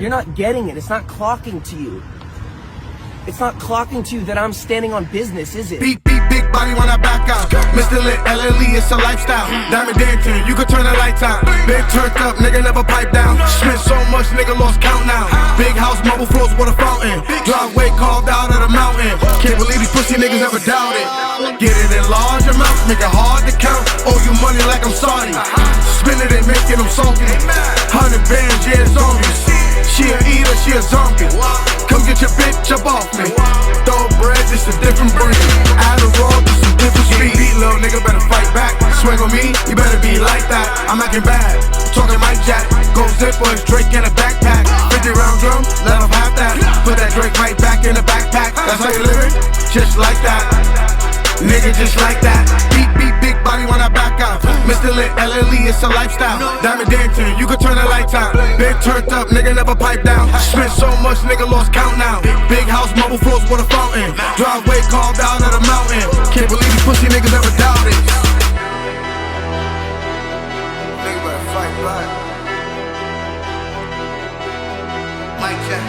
You're not getting it. It's not clocking to you. It's not clocking to you that I'm standing on business, is it? Beat, big body when I back out. Mr. Litt, LLE, it's a lifestyle. Diamond dancing, you can turn the lights out. Big turned up, nigga never pipe down. Spent so much, nigga lost count now. Big house, marble floors with a fountain. Driveway carved out of the mountain. Can't believe these pussy niggas ever doubt it. Get it in large amounts, make it hard to count. Owe you money like I'm Saudi. Spin it and making them salty. 100 bands, yeah, it's on me. She a eater, she a zombie. Come get your bitch up off me. Throw bread, it's a different breed. Adderall, just a different speed. Beat, little nigga better fight back. Swing on me, you better be like that. I'm acting bad, talking Mike Jack. Go zippers, Drake in a backpack. 50 round drum, let him have that. Put that Drake right back in the backpack. That's how you living? Just like that. Nigga, just like that. Beat, big body when I back out. Mr. Litt, LLE, it's a lifestyle. Diamond dancing, you can turn the lights out. Big turned up, nigga never pipe down. Spent so much, nigga lost count now. Big house, marble floors with a fountain. Driveway carved out of the mountain. Can't believe these pussy niggas ever doubt it. Nigga better fight back. Mike Jack.